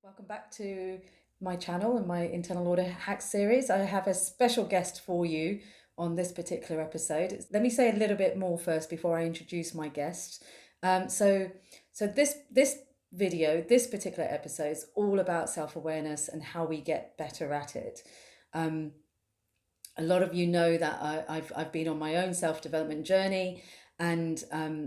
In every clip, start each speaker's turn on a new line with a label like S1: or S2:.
S1: Welcome back to my channel and my internal audit hack series. I have a special guest for you on this particular episode. Let me say a little bit more first before I introduce my guest. So this video, this particular episode is all about self-awareness and how we get better at it. A lot of you know that I've been on my own self-development journey, and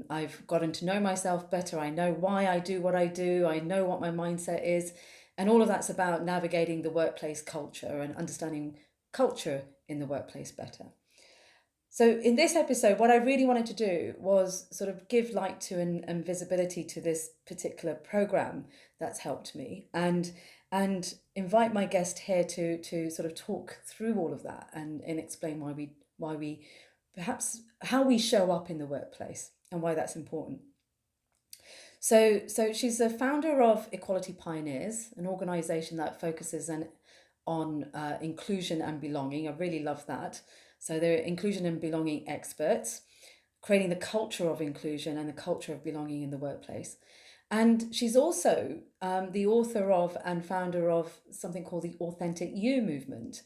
S1: I've gotten to know myself better. I know why I do what I do. I know what my mindset is. And all of that's about navigating the workplace culture and understanding culture in the workplace better. So in this episode, what I really wanted to do was sort of give light to and visibility to this particular program that's helped me, and invite my guest here to sort of talk through all of that and explain why we perhaps how we show up in the workplace and why that's important. So she's the founder of Equality Pioneers, an organization that focuses on inclusion and belonging. I really love that. So they're inclusion and belonging experts, creating the culture of inclusion and the culture of belonging in the workplace. And she's also the author of and founder of something called the Authentic You movement.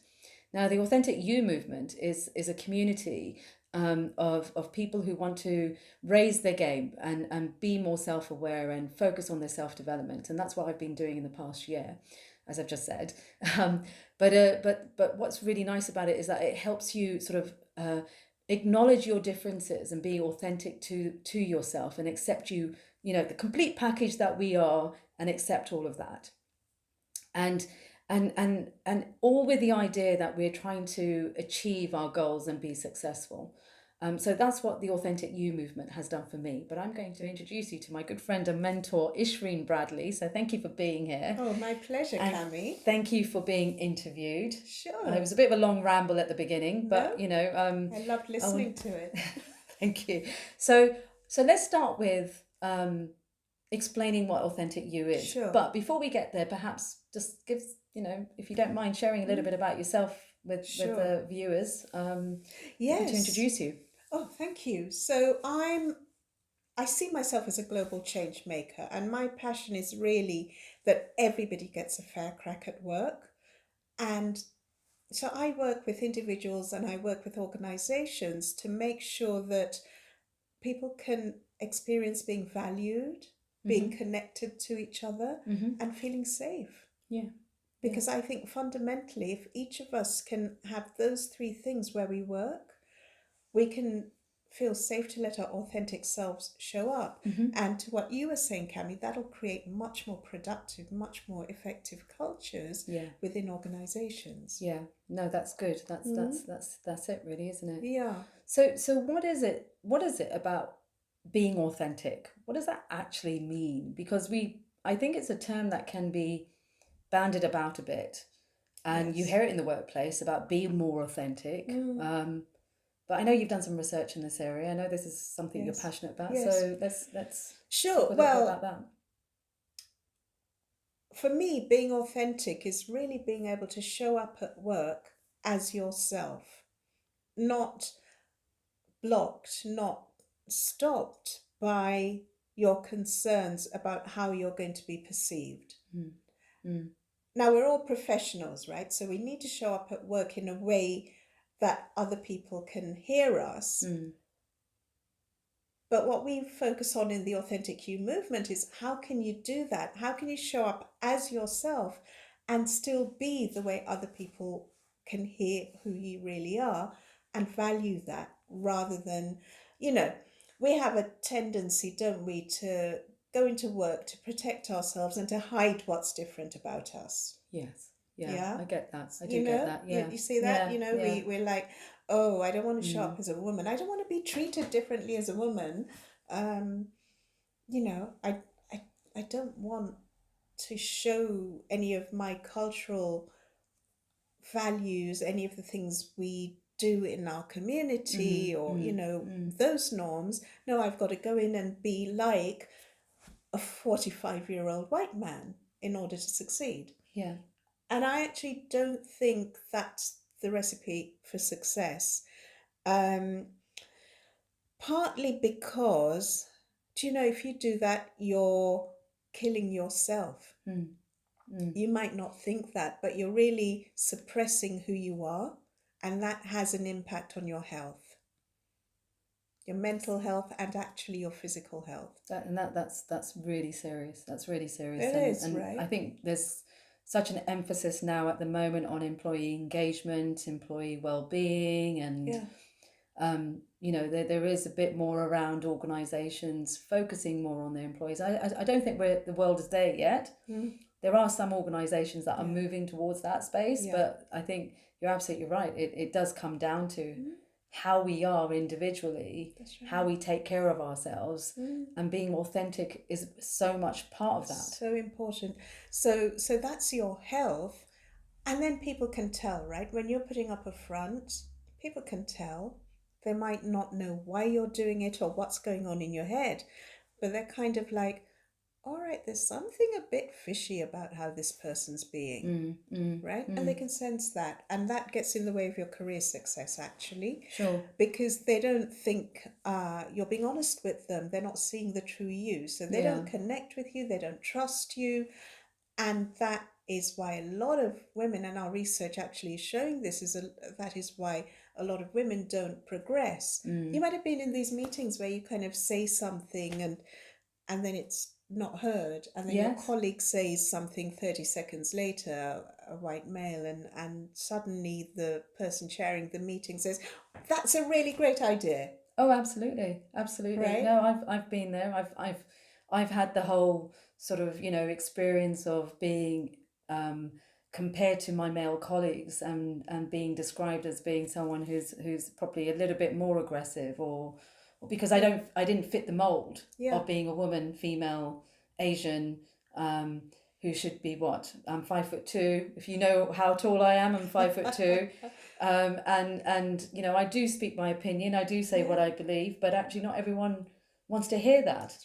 S1: Now, the Authentic You movement is a community of people who want to raise their game and be more self-aware and focus on their self-development. And that's what I've been doing in the past year, as I've just said. But what's really nice about it is that it helps you sort of acknowledge your differences and be authentic to yourself and accept the complete package that we are, and accept all of that. And all with the idea that we're trying to achieve our goals and be successful. So that's what the Authentic You movement has done for me. But I'm going to introduce you to my good friend and mentor, Ishreen Bradley. So thank you for being here.
S2: Oh, my pleasure, Cami.
S1: Thank you for being interviewed.
S2: Sure.
S1: It was a bit of a long ramble at the beginning, but
S2: I loved listening to it.
S1: Thank you. So let's start with explaining what Authentic You is.
S2: Sure.
S1: But before we get there, perhaps just give, if you don't mind sharing a little bit about yourself with the viewers.
S2: Yes.
S1: To introduce you.
S2: Oh, thank you. So I see myself as a global change maker, and my passion is really that everybody gets a fair crack at work. And so I work with individuals and I work with organizations to make sure that people can experience being valued, being connected to each other, and feeling safe.
S1: Yeah.
S2: Because I think fundamentally, if each of us can have those three things where we work, we can feel safe to let our authentic selves show up. And to what you were saying, Cami, that'll create much more productive, much more effective cultures within organizations.
S1: Yeah, no, that's good. That's it, really, isn't it?
S2: Yeah.
S1: So what is it? What is it about being authentic? What does that actually mean? Because I think it's a term that can be bandied about a bit, and you hear it in the workplace about being more authentic. But I know you've done some research in this area. I know this is something you're passionate about. So let's
S2: sure.
S1: talk a little bit about that.
S2: For me, being authentic is really being able to show up at work as yourself, not blocked, not stopped by your concerns about how you're going to be perceived. Now, we're all professionals, right? So we need to show up at work in a way that other people can hear us. But what we focus on in the Authentic You movement is, how can you do that? How can you show up as yourself and still be the way other people can hear who you really are and value that, rather than, we have a tendency, don't we, to go into work to protect ourselves and to hide what's different about us.
S1: Yes. Yeah, I get that. I do
S2: get
S1: that. Yeah.
S2: You see that? We're like, oh, I don't want to show up as a woman. I don't want to be treated differently as a woman. I don't want to show any of my cultural values, any of the things we do in our community, or those norms. No, I've got to go in and be like a 45-year-old white man in order to succeed.
S1: Yeah.
S2: And I actually don't think that's the recipe for success. Partly because, if you do that, you're killing yourself. You might not think that, but you're really suppressing who you are, and that has an impact on your health, your mental health, and actually your physical health.
S1: That's really serious. That's really serious.
S2: It is,
S1: and
S2: right?
S1: I think there's such an emphasis now at the moment on employee engagement, employee well-being, and
S2: Yeah.
S1: there is a bit more around organisations focusing more on their employees. I don't think the world is there yet. There are some organisations that are moving towards that space, but I think you're absolutely right. It does come down to how we are individually, how we take care of ourselves, and being authentic is so much part of that.
S2: So important. So that's your health, and then people can tell, right? When you're putting up a front, people can tell. They might not know why you're doing it or what's going on in your head, but they're kind of like, all right, there's something a bit fishy about how this person's being, right? And they can sense that, and that gets in the way of your career success, actually.
S1: Sure.
S2: Because they don't think you're being honest with them. They're not seeing the true you, so they don't connect with you. They don't trust you, and that is why a lot of women, and our research actually is showing this, that is why a lot of women don't progress. You might have been in these meetings where you kind of say something and then it's not heard, and then your colleague says something 30 seconds later, a white male, and suddenly the person chairing the meeting says, that's a really great idea.
S1: Oh, absolutely,
S2: Right?
S1: No, I've been there. I've had the whole sort of experience of being compared to my male colleagues, and being described as being someone who's probably a little bit more aggressive, or because I didn't fit the mold of being a woman, female, Asian, who should be what? I'm 5'2". If you know how tall I am, I'm 5'2". And I do speak my opinion. I do say what I believe, but actually not everyone wants to hear that.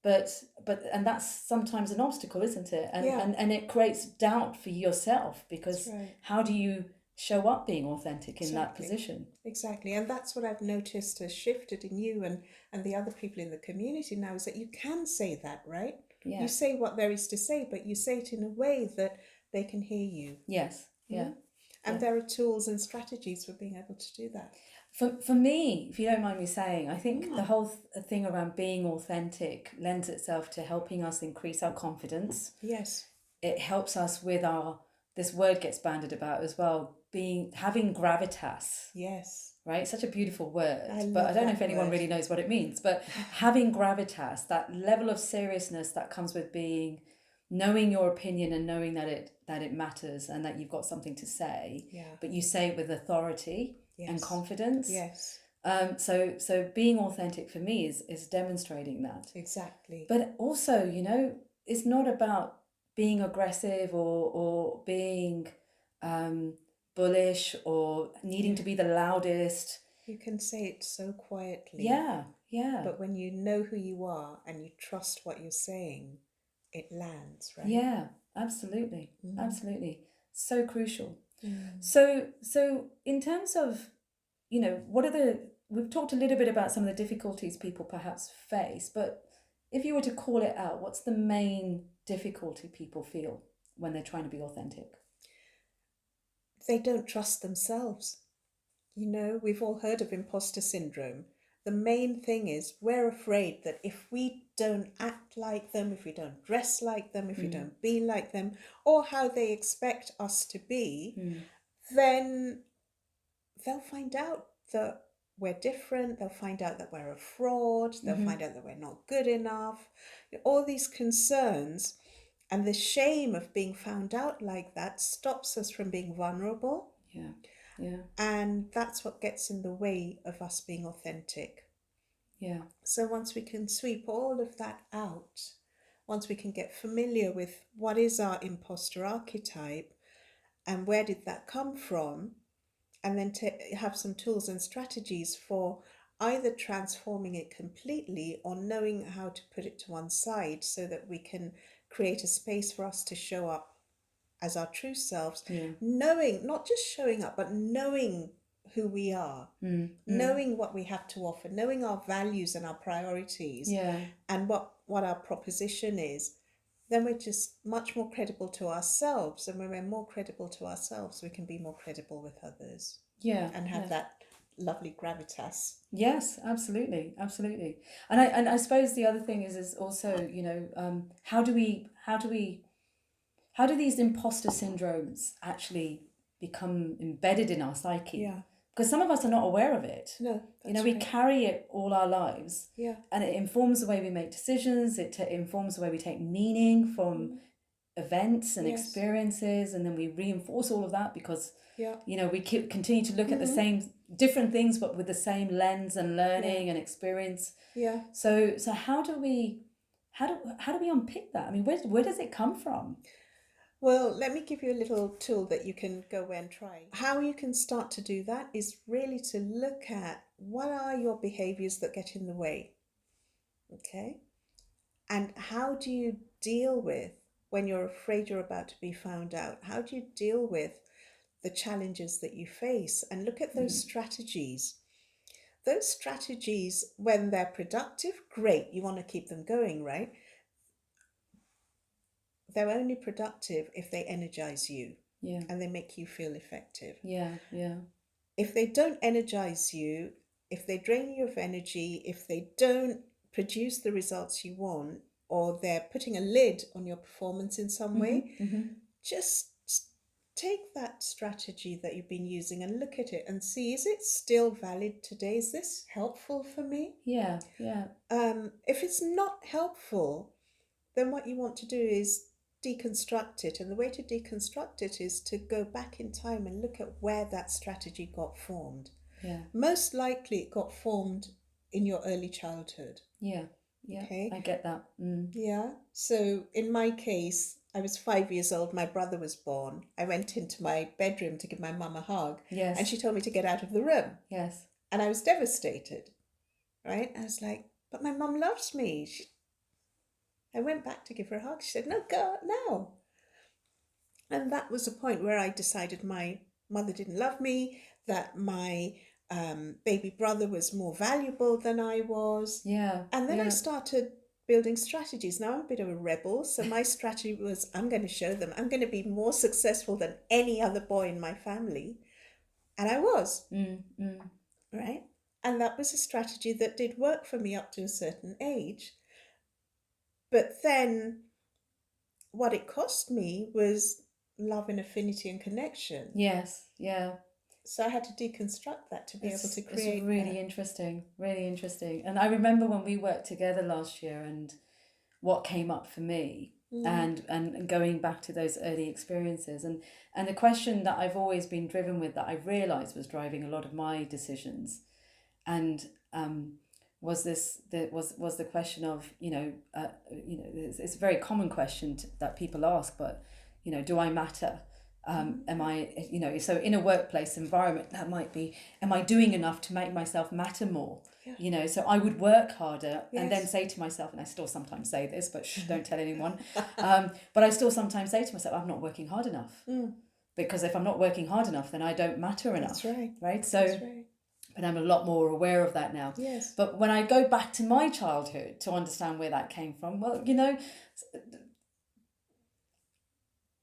S2: That's right.
S1: And that's sometimes an obstacle, isn't it? And it creates doubt for yourself, because how do you show up being authentic in that position?
S2: Exactly. And that's what I've noticed has shifted in you and the other people in the community now, is that you can say that, right?
S1: Yeah.
S2: You say what there is to say, but you say it in a way that they can hear you.
S1: Yes. Yeah.
S2: And there are tools and strategies for being able to do that.
S1: For me, if you don't mind me saying, I think the whole thing around being authentic lends itself to helping us increase our confidence.
S2: Yes.
S1: It helps us with this word gets bandied about as well, having gravitas.
S2: Yes.
S1: Right? Such a beautiful word.
S2: I
S1: but I don't know if anyone really knows what it means. But having gravitas, that level of seriousness that comes with knowing your opinion, and knowing that it matters, and that you've got something to say, but you say it with authority and confidence.
S2: Yes.
S1: So being authentic for me is demonstrating that.
S2: Exactly.
S1: But also, it's not about being aggressive or being bullish or needing to be the loudest.
S2: You can say it so quietly.
S1: Yeah.
S2: But when you know who you are and you trust what you're saying, it lands, right?
S1: Yeah, absolutely. Absolutely. So crucial. So in terms of, we've talked a little bit about some of the difficulties people perhaps face, but if you were to call it out, what's the main difficulty people feel when they're trying to be authentic?
S2: They don't trust themselves. We've all heard of imposter syndrome. The main thing is we're afraid that if we don't act like them, if we don't dress like them, if we don't be like them, or how they expect us to be, then they'll find out that we're different. They'll find out that we're a fraud. They'll find out that we're not good enough. All these concerns and the shame of being found out like that stops us from being vulnerable.
S1: Yeah.
S2: And that's what gets in the way of us being authentic.
S1: Yeah.
S2: So once we can sweep all of that out, once we can get familiar with what is our imposter archetype and where did that come from, and then have some tools and strategies for either transforming it completely or knowing how to put it to one side so that we can create a space for us to show up as our true selves, knowing, not just showing up, but knowing who we are, knowing what we have to offer, knowing our values and our priorities, and what our proposition is, then we're just much more credible to ourselves. And when we're more credible to ourselves, we can be more credible with others
S1: Yeah,
S2: and have
S1: yeah.
S2: that lovely gravitas.
S1: Yes, absolutely, absolutely. And I suppose the other thing is also, how do these imposter syndromes actually become embedded in our psyche?
S2: Yeah.
S1: Because some of us are not aware of it.
S2: No,
S1: You know,
S2: that's
S1: we
S2: right.
S1: carry it all our lives,
S2: Yeah.
S1: and it informs the way we make decisions. It informs the way we take meaning from events and
S2: Yes.
S1: experiences, and then we reinforce all of that because
S2: Yeah.
S1: we continue to look at the same different things but with the same lens and learning and experience.
S2: Yeah.
S1: So how do we unpick that? I mean, where does it come from?
S2: Well, let me give you a little tool that you can go away and try. How you can start to do that is really to look at what are your behaviors that get in the way, okay? And how do you deal with when you're afraid you're about to be found out? How do you deal with the challenges that you face? And look at those strategies. Those strategies, when they're productive, great, you want to keep them going, right? They're only productive if they energize you
S1: Yeah,
S2: and they make you feel effective.
S1: yeah, yeah,
S2: If they don't energize you, if they drain you of energy, if they don't produce the results you want, or they're putting a lid on your performance in some way, just take that strategy that you've been using and look at it and see, is it still valid today? Is this helpful for me?
S1: yeah, yeah,
S2: If it's not helpful, then what you want to do is deconstruct it. And the way to deconstruct it is to go back in time and look at where that strategy got formed.
S1: yeah,
S2: Most likely it got formed in your early childhood.
S1: yeah, yeah.
S2: Okay.
S1: I get that.
S2: Yeah. So in my case, I was 5 years old. My brother was born. I went into my bedroom to give my mum a hug.
S1: Yes.
S2: And she told me to get out of the room.
S1: Yes.
S2: And I was devastated. Right. I was like, but my mum loves me. I went back to give her a hug. She said, no, go out now. And that was the point where I decided my mother didn't love me, that my baby brother was more valuable than I was.
S1: Yeah.
S2: And then
S1: yeah.
S2: I started building strategies. Now I'm a bit of a rebel. So my strategy was, I'm going to show them, I'm going to be more successful than any other boy in my family. And I was. Right? And that was a strategy that did work for me up to a certain age. But then what it cost me was love and affinity and connection.
S1: Yes. Yeah.
S2: So I had to deconstruct that to be able to create.
S1: It's really interesting, really interesting. And I remember when we worked together last year, and what came up for me, and going back to those early experiences, and the question that I've always been driven with, that I realized was driving a lot of my decisions, and was the question of it's a very common question that people ask, but do I matter? Am I, so in a workplace environment, that might be, am I doing enough to make myself matter more?
S2: Yeah.
S1: So I would work harder and then
S2: Yes.
S1: say to myself, and I still sometimes say this, but don't tell anyone. But I still sometimes say to myself, I'm not working hard enough. Because if I'm not working hard enough, then I don't matter enough.
S2: That's right.
S1: Right. So,
S2: That's right.
S1: but I'm a lot more aware of that now.
S2: Yes.
S1: But when I go back to my childhood to understand where that came from, well,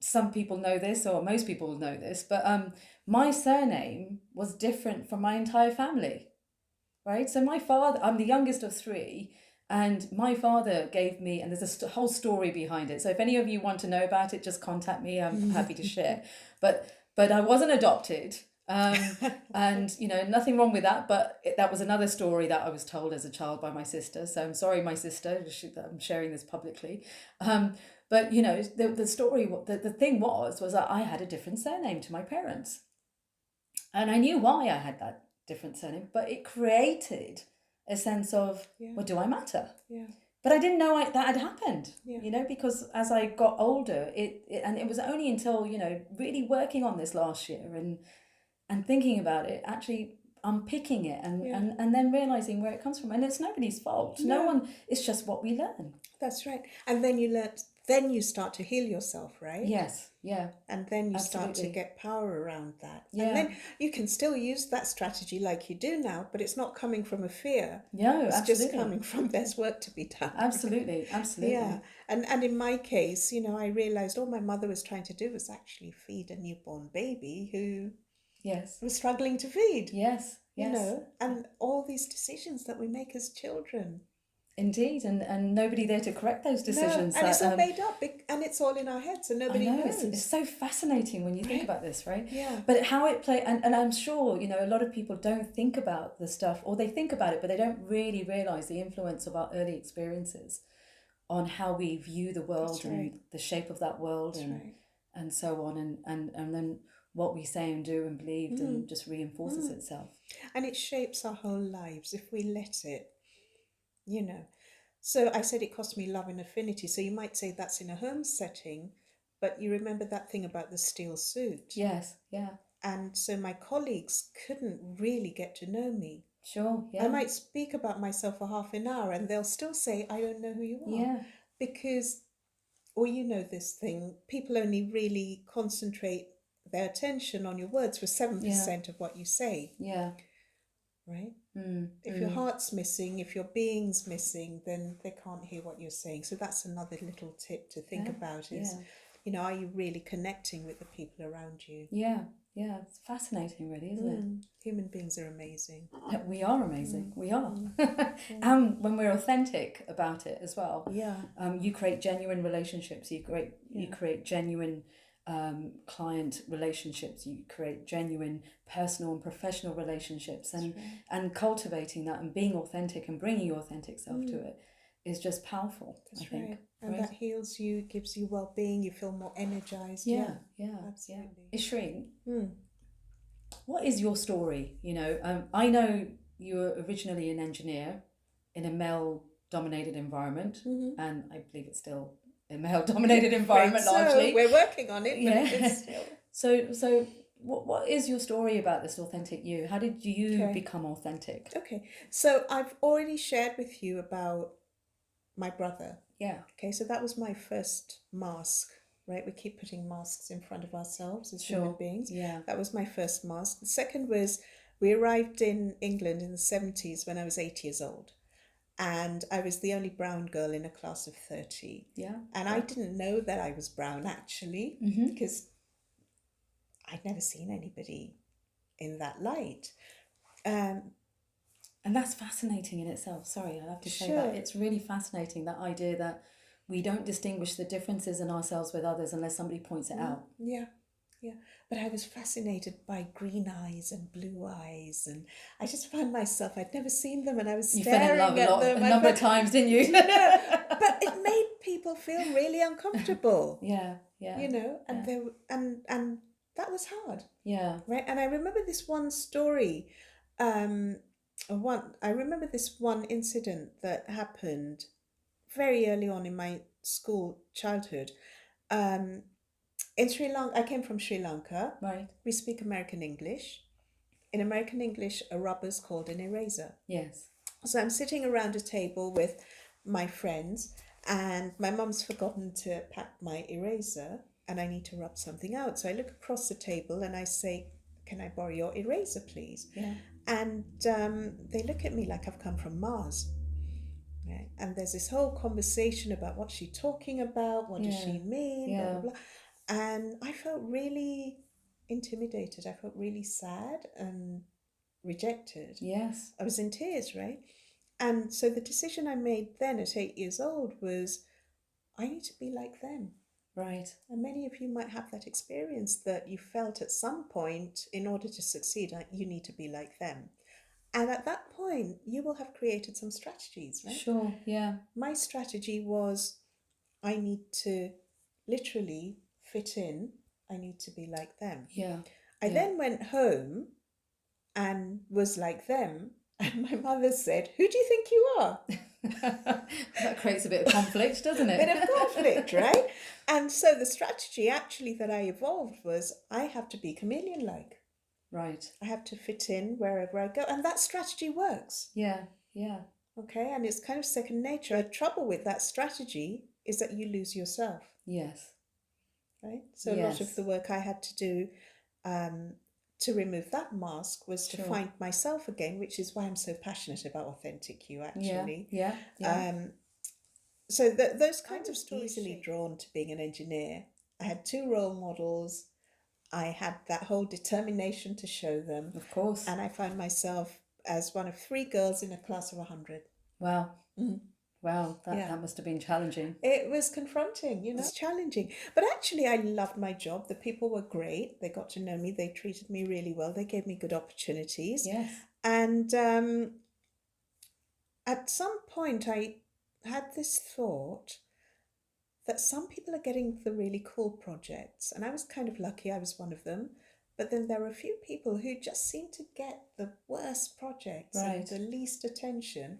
S1: some people know this, or most people know this, but my surname was different from my entire family, right? So my father, I'm the youngest of three, and my father gave me, and there's a whole story behind it. So if any of you want to know about it, just contact me. I'm happy to share. But I wasn't adopted. And nothing wrong with that, but that was another story that I was told as a child by my sister. So I'm sorry, my sister, that I'm sharing this publicly. But the story, the thing was that I had a different surname to my parents, and I knew why I had that different surname, but it created a sense of, well, do I matter?
S2: Yeah.
S1: But I didn't know that had happened,
S2: Yeah.
S1: because as I got older, and it was only until really working on this last year and thinking about it, actually unpicking it and then realizing where it comes from. And it's nobody's fault. No one, it's just what we learn.
S2: That's right. And then you learnt then you start to heal yourself, right?
S1: Yes, yeah,
S2: And then you start to
S1: absolutely.
S2: get power around that. And
S1: Yeah,
S2: then you can still use that strategy like you do now, but it's not coming from a fear.
S1: no,
S2: It's just
S1: absolutely.
S2: coming from there's work to be done.
S1: Absolutely,
S2: Yeah.
S1: absolutely.
S2: And in my case, I realized all my mother was trying to do was actually feed a newborn baby who
S1: Yes,
S2: was struggling to feed,
S1: yes, yes.
S2: and all these decisions that we make as children.
S1: Indeed, and nobody there to correct those
S2: No,
S1: decisions.
S2: and it's
S1: That
S2: all made up, and it's all in our heads, and
S1: I
S2: nobody
S1: know it's
S2: knows.
S1: so fascinating when you think
S2: Right?
S1: about this, right?
S2: Yeah.
S1: But how it play, and I'm sure a lot of people don't think about the stuff, or they think about it, but they don't really realize the influence of our early experiences on how we view the world
S2: That's right.
S1: and the shape of that world
S2: That's right.
S1: and so on, and then what we say and do and believed
S2: Mm.
S1: and just reinforces
S2: Mm.
S1: itself.
S2: And it shapes our whole lives if we let it, you know. So I said it cost me love and affinity. So you might say that's in a home setting, but you remember that thing about the steel suit.
S1: Yes, yeah,
S2: And so my colleagues couldn't really get to know me.
S1: sure,
S2: I
S1: yeah,
S2: might speak about myself for half an hour and they'll still say, I don't know who you are.
S1: yeah,
S2: Because, or this thing, people only really concentrate their attention on your words for
S1: yeah,
S2: 7% of what you say,
S1: yeah.
S2: right?
S1: Mm,
S2: If your
S1: mm.
S2: heart's missing, if your being's missing, then they can't hear what you're saying. So that's another little tip to think
S1: Yeah,
S2: about is,
S1: yeah,
S2: are you really connecting with the people around you?
S1: yeah, yeah. It's fascinating, really, isn't it?
S2: Human beings are amazing.
S1: We are amazing. We are.
S2: Mm.
S1: And when we're authentic about it as well,
S2: Yeah,
S1: you create genuine relationships. You
S2: yeah,
S1: create genuine client relationships. You create genuine personal and professional relationships,
S2: that's
S1: and
S2: right.
S1: and cultivating that and being authentic and bringing your authentic self to it is just powerful. I
S2: That's
S1: think.
S2: right. And
S1: Right?
S2: that heals you, gives you well-being, you feel more energized.
S1: Yeah.
S2: Yeah,
S1: Yeah. Yeah.
S2: absolutely.
S1: Ishreen,
S2: Mm.
S1: what is your story? I know you were originally an engineer in a male dominated environment,
S2: Mm-hmm.
S1: and I believe it's still a male dominated
S2: Afraid
S1: environment
S2: so.
S1: largely.
S2: We're working on it, but it is
S1: Yeah.
S2: still.
S1: So what is your story about this authentic you? How did you
S2: Okay.
S1: become authentic?
S2: Okay. So I've already shared with you about my brother.
S1: Yeah.
S2: Okay, so that was my first mask, right? We keep putting masks in front of ourselves as human
S1: Sure.
S2: beings.
S1: Yeah.
S2: That was my first mask. The second was we arrived in England in the 70s when I was 8 years old. And I was the only brown girl in a class of 30.
S1: Yeah.
S2: And I didn't know that I was brown actually, because I'd never seen anybody in that light.
S1: And that's fascinating in itself. Sorry, I have to say that.
S2: Sure.
S1: It's really fascinating, that idea that we don't distinguish the differences in ourselves with others unless somebody points it out.
S2: Yeah, yeah. But I was fascinated by green eyes and blue eyes, and I just found myself, I'd never seen them, and I was
S1: You fell in
S2: staring
S1: love
S2: at them.
S1: a number of times, didn't you?
S2: No, but it made people feel really uncomfortable.
S1: Yeah, yeah.
S2: And
S1: yeah.
S2: and that was hard,
S1: Yeah.
S2: right? And I remember this one story. I remember this one incident that happened very early on in my school childhood. Um, in Sri Lanka, I came from Sri Lanka.
S1: Right.
S2: We speak American English. In American English, a rubber's called an eraser.
S1: Yes.
S2: So I'm sitting around a table with my friends, and my mum's forgotten to pack my eraser, and I need to rub something out. So I look across the table and I say, "Can I borrow your eraser, please?"
S1: Yeah.
S2: And they look at me like I've come from Mars. Right? And there's this whole conversation about what's she talking about, what does she mean, blah,
S1: Yeah.
S2: blah, blah. And I felt really intimidated. I felt really sad and rejected.
S1: Yes.
S2: I was in tears, right? And so the decision I made then at 8 years old was, I need to be like them.
S1: Right.
S2: And many of you might have that experience that you felt at some point, in order to succeed, you need to be like them. And at that point, you will have created some strategies, right?
S1: Sure. Yeah.
S2: My strategy was, I need to literally fit in. I need to be like them.
S1: Yeah.
S2: I then went home and was like them. And my mother said, "Who do you think you are?"
S1: That creates a bit of conflict, doesn't it?
S2: Bit of conflict, right? And so the strategy actually that I evolved was, I have to be chameleon-like.
S1: Right.
S2: I have to fit in wherever I go. And that strategy works.
S1: Yeah. Yeah.
S2: Okay, and it's kind of second nature. I had trouble with that strategy is that you lose yourself.
S1: Yes.
S2: Right? So a lot of the work I had to do to remove that mask was to find myself again, which is why I'm so passionate about Authentic You, actually.
S1: Yeah.
S2: So those kinds of stories easily drawn to being an engineer. I had 2 role models. I had that whole determination to show them.
S1: Of course.
S2: And I found myself as one of 3 girls in a class of 100.
S1: Wow. Wow, that must have been challenging.
S2: It was confronting, you know. It was challenging. But actually, I loved my job. The people were great. They got to know me. They treated me really well. They gave me good opportunities.
S1: Yes.
S2: And at some point, I had this thought that some people are getting the really cool projects. And I was kind of lucky. I was one of them. But then there were a few people who just seemed to get the worst projects and the least attention.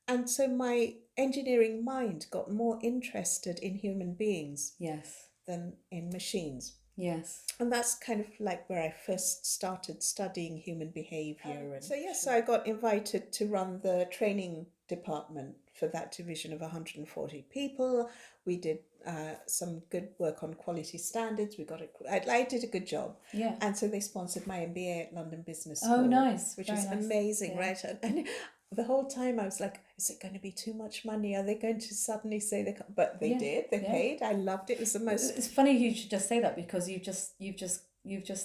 S2: And so my engineering mind got more interested in human beings than in machines.
S1: Yes.
S2: And that's kind of like where I first started studying human behaviour. So I got invited to run the training department for that division of 140 people. We did some good work on quality standards. I did a good job.
S1: Yeah.
S2: And so they sponsored my MBA at London Business School.
S1: Oh, nice.
S2: Which is amazing, right? And the whole time I was like, is it going to be too much money? Are they going to suddenly say they can't? But they did. They paid. I loved it. It was the most...
S1: It's funny you should just say that, because you've just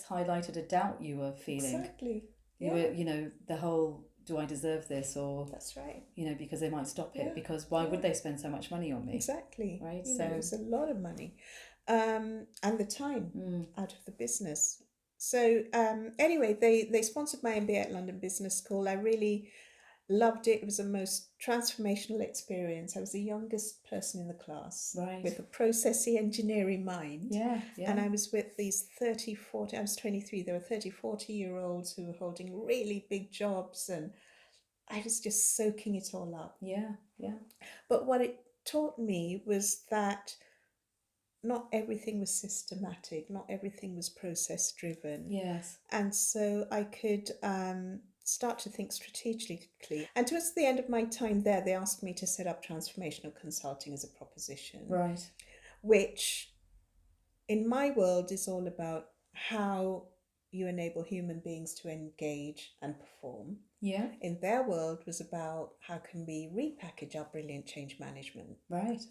S1: highlighted a doubt you were feeling.
S2: Exactly.
S1: You were, the whole, do I deserve this? Or
S2: that's right.
S1: Because they might stop it, because why would they spend so much money on me?
S2: Exactly.
S1: Right.
S2: So it was a lot of money, and the time out of the business. So anyway, they sponsored my MBA at London Business School. I really loved it. It was the most transformational experience. I was the youngest person in the class, with a processy engineering mind.
S1: Yeah.
S2: And I was with these 30, 40, I was 23, there were 30, 40-year-olds who were holding really big jobs, and I was just soaking it all up.
S1: Yeah.
S2: But what it taught me was that not everything was systematic, not everything was process driven.
S1: Yes.
S2: And so I could start to think strategically. And towards the end of my time there, they asked me to set up transformational consulting as a proposition.
S1: Right.
S2: Which, in my world, is all about how you enable human beings to engage and perform.
S1: Yeah.
S2: In their world was about how can we repackage our brilliant change management.
S1: Right.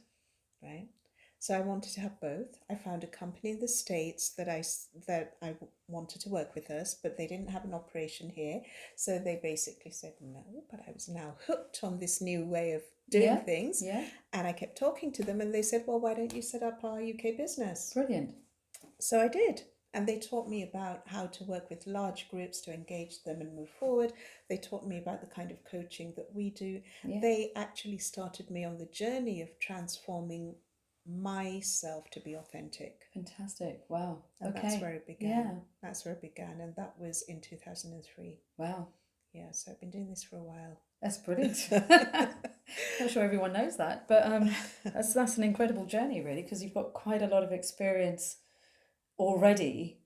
S2: So I wanted to have both. I found a company in the States that I wanted to work with us, but they didn't have an operation here. So they basically said no, but I was now hooked on this new way of doing things.
S1: Yeah.
S2: And I kept talking to them, and they said, well, why don't you set up our UK business?
S1: Brilliant.
S2: So I did. And they taught me about how to work with large groups to engage them and move forward. They taught me about the kind of coaching that we do. Yeah. They actually started me on the journey of transforming myself to be authentic.
S1: Fantastic. Wow.
S2: And
S1: okay.
S2: That's where it began.
S1: Yeah.
S2: That's where it began. And that was in 2003.
S1: Wow.
S2: Yeah, so I've been doing this for a while.
S1: That's brilliant. Not sure everyone knows that, but that's an incredible journey, really, because you've got quite a lot of experience already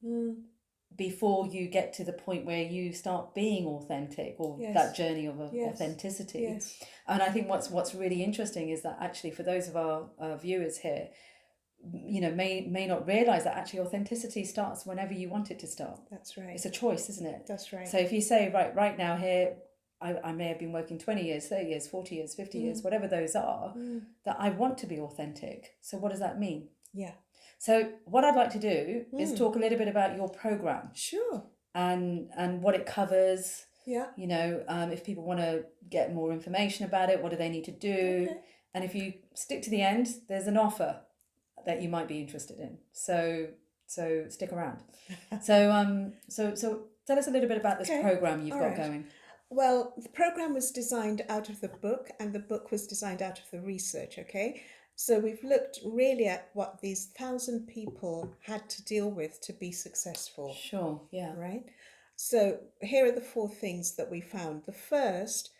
S1: before you get to the point where you start being authentic, or that journey of authenticity.
S2: Yes.
S1: And I think what's really interesting is that actually for those of our viewers here, may not realize that actually authenticity starts whenever you want it to start.
S2: That's right.
S1: It's a choice, isn't it?
S2: That's right.
S1: So if you say right now here, I may have been working 20 years, 30 years, 40 years, 50 years, whatever those are, that I want to be authentic. So what does that mean?
S2: Yeah.
S1: So what I'd like to do is talk a little bit about your program.
S2: Sure.
S1: And what it covers.
S2: Yeah.
S1: If people want to get more information about it, what do they need to do? Okay. And if you stick to the end, there's an offer that you might be interested in. So stick around. So tell us a little bit about this program you've got going.
S2: Well, the program was designed out of the book, and the book was designed out of the research, okay? So we've looked really at what these 1,000 people had to deal with to be successful.
S1: Sure, yeah.
S2: Right? So here are the 4 things that we found. The first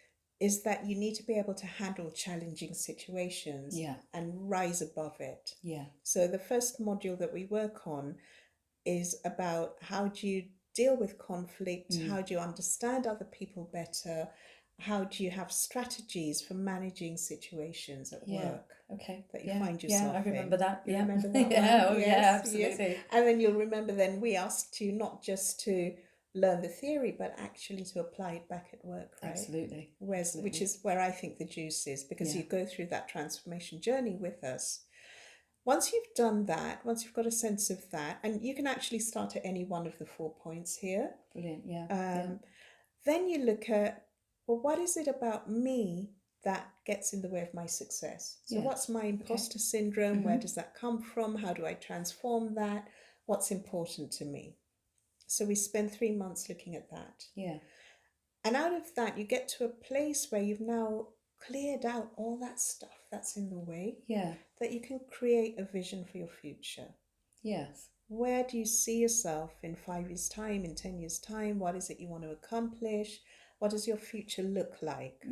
S2: is that you need to be able to handle challenging situations and rise above it.
S1: Yeah.
S2: So the first module that we work on is about how do you deal with conflict, how do you understand other people better, how do you have strategies for managing situations at
S1: Yeah.
S2: work
S1: Okay.
S2: that you
S1: Yeah.
S2: find
S1: Yeah.
S2: yourself
S1: I remember
S2: in?
S1: that.
S2: You
S1: Yeah.
S2: remember that
S1: Yeah.
S2: one?
S1: Oh, yeah.
S2: Yes, yes.
S1: Absolutely.
S2: And then you'll remember then we asked you not just to learn the theory, but actually to apply it back at work, right?
S1: Absolutely.
S2: Which is where I think the juice is, because you go through that transformation journey with us. Once you've done that, once you've got a sense of that, and you can actually start at any one of the 4 points here.
S1: Brilliant. Yeah.
S2: Then you look at, well, what is it about me that gets in the way of my success? So what's my imposter syndrome? Where does that come from? How do I transform that? What's important to me? So we spend 3 months looking at that.
S1: Yeah.
S2: And out of that, you get to a place where you've now cleared out all that stuff that's in the way.
S1: Yeah.
S2: That you can create a vision for your future.
S1: Yes.
S2: Where do you see yourself in 5 years' time, in 10 years' time? What is it you want to accomplish? What does your future look like?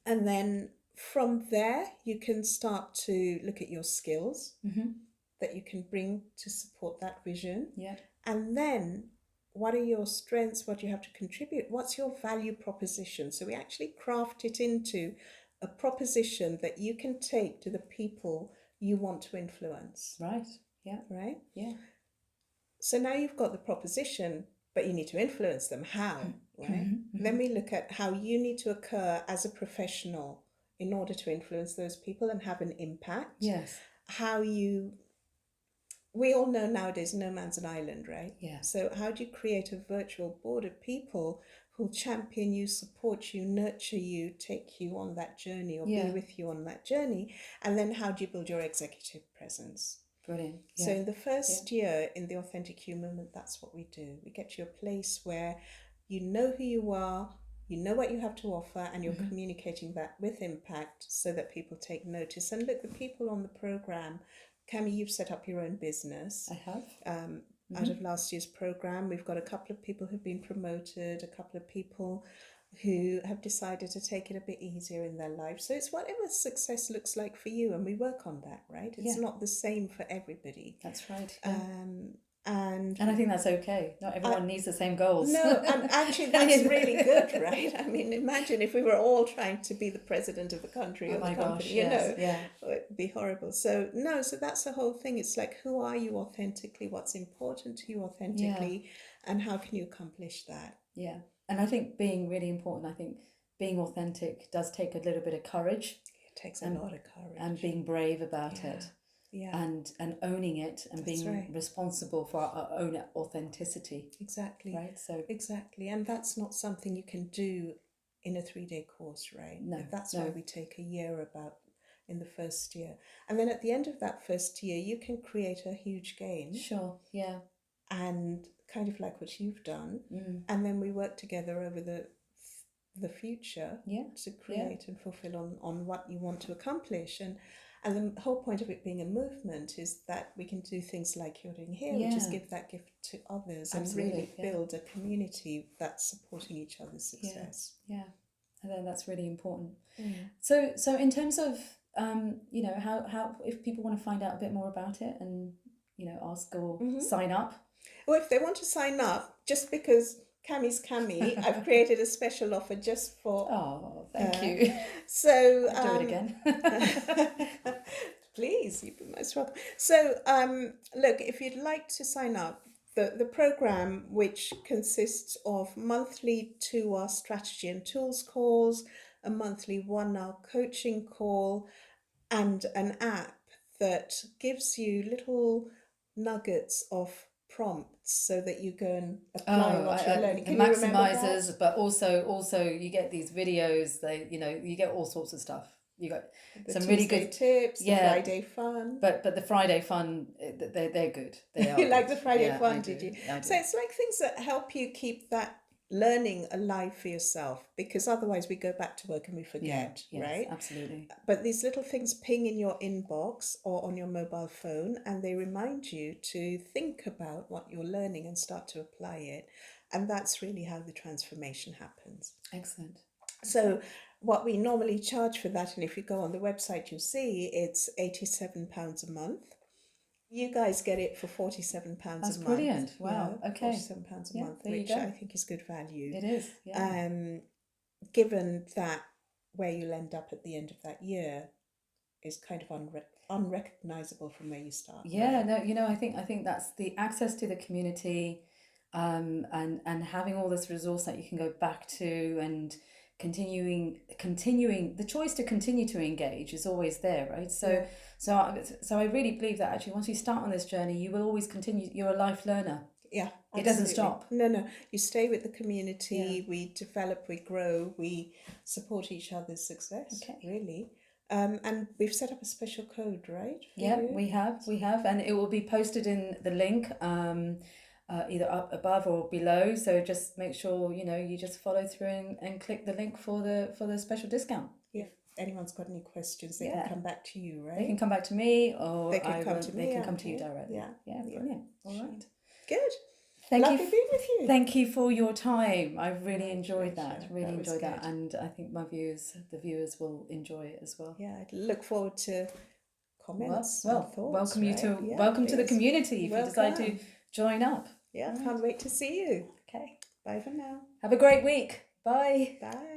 S2: And then from there, you can start to look at your skills that you can bring to support that vision.
S1: Yeah.
S2: And then what are your strengths? What do you have to contribute? What's your value proposition? So we actually craft it into a proposition that you can take to the people you want to influence.
S1: Right. Yeah.
S2: Right?
S1: Yeah.
S2: So now you've got the proposition, but you need to influence them. How? Right? Then we look at how you need to occur as a professional in order to influence those people and have an impact.
S1: Yes.
S2: We all know nowadays no man's an island, right?
S1: Yeah.
S2: So how do you create a virtual board of people who'll champion you, support you, nurture you, take you on that journey, or be with you on that journey? And then how do you build your executive presence?
S1: Brilliant. Yeah.
S2: So in the first year in the Authentic You movement, that's what we do. We get you a place where you know who you are, you know what you have to offer, and you're communicating that with impact so that people take notice. And look, the people on the program, Cami, you've set up your own business.
S1: I have.
S2: Out of last year's program, we've got a couple of people who've been promoted, a couple of people who have decided to take it a bit easier in their life. So it's whatever success looks like for you, and we work on that, right? It's not the same for everybody.
S1: That's right. Yeah.
S2: And
S1: I think that's okay. Not everyone needs the same goals.
S2: No, and actually that's really good, right? I mean, imagine if we were all trying to be the president of the country or the company, it'd be horrible. So that's the whole thing. It's like, who are you authentically? What's important to you authentically? And how can you accomplish that?
S1: Yeah. And I think being really important, I think being authentic does take a little bit of courage.
S2: It takes a lot of courage.
S1: And being brave about it.
S2: Yeah.
S1: And owning it and being responsible for our own authenticity.
S2: Exactly.
S1: Right. So
S2: exactly. And that's not something you can do in a 3-day course, right?
S1: No.
S2: That's why we take a year about in the first year. And then at the end of that first year, you can create a huge gain.
S1: Sure. Yeah.
S2: And kind of like what you've done. And then we work together over the future to create and fulfill on what you want to accomplish. And the whole point of it being a movement is that we can do things like you're doing here, which is give that gift to others. Absolutely, and really build a community that's supporting each other's success.
S1: Yeah. I think that's really important. So in terms of how if people want to find out a bit more about it and ask or sign up.
S2: Well, if they want to sign up, just because Cami's Cami, I've created a special offer just for...
S1: Oh, thank you.
S2: So...
S1: I'll do it again.
S2: Please, you'd be most welcome. So, look, if you'd like to sign up, the program, which consists of monthly 2-hour strategy and tools calls, a monthly 1-hour coaching call, and an app that gives you little nuggets of prompts so that you go and apply what you're learning. Can you remember that?
S1: But also you get these videos. You get all sorts of stuff. You got some really good
S2: tips. The Friday fun.
S1: But the Friday fun, they're good. They are.
S2: You like the Friday fun, did you?
S1: I do.
S2: So it's like things that help you keep that learning alive for yourself, because otherwise we go back to work and we forget, right?
S1: Absolutely.
S2: But these little things ping in your inbox or on your mobile phone, and they remind you to think about what you're learning and start to apply it. And that's really how the transformation happens.
S1: Excellent.
S2: So what we normally charge for that, and if you go on the website, you'll see it's £87 a month. You guys get it for £47 a month.
S1: That's brilliant. Wow. Okay.
S2: £47 a month, which I think is good value.
S1: It is. Yeah.
S2: given that where you'll end up at the end of that year is kind of unrecognizable from where you start.
S1: Yeah,
S2: right?
S1: no, I think that's the access to the community, and having all this resource that you can go back to, and continuing the choice to continue to engage is always there, right? So
S2: Yeah.
S1: so I really believe that actually once you start on this journey, you will always continue. You're a life learner.
S2: Yeah,
S1: It doesn't
S2: absolutely.
S1: stop.
S2: No, you stay with the
S1: Yeah.
S2: community, we develop, we grow, we support each other's success,
S1: Okay.
S2: really. And we've set up a special code, right, for
S1: Yeah,
S2: you?
S1: we have, and it will be posted in the link, either up above or below. So just make sure you just follow through and click the link for the special discount.
S2: If anyone's got any questions, they
S1: Yeah.
S2: can come back to you, right?
S1: They can come back to me, or
S2: They can come to
S1: they
S2: me,
S1: can come to you
S2: okay.
S1: directly.
S2: Yeah.
S1: Yeah, brilliant. All right.
S2: Good.
S1: Thank
S2: Lovely
S1: you.
S2: being with you.
S1: Thank you for your time. I really
S2: My
S1: enjoyed
S2: pleasure.
S1: that. Really
S2: That was
S1: enjoyed that,
S2: good.
S1: and I think the viewers will enjoy it as well.
S2: Yeah, I'd look forward to comments
S1: Well,
S2: and thoughts.
S1: welcome you
S2: right?
S1: to
S2: Yeah,
S1: welcome to the
S2: please.
S1: community if you decide to
S2: Welcome.
S1: join up.
S2: Yeah,
S1: All right.
S2: can't wait to see you.
S1: Okay.
S2: Bye for now.
S1: Have a great week. Bye.
S2: Bye.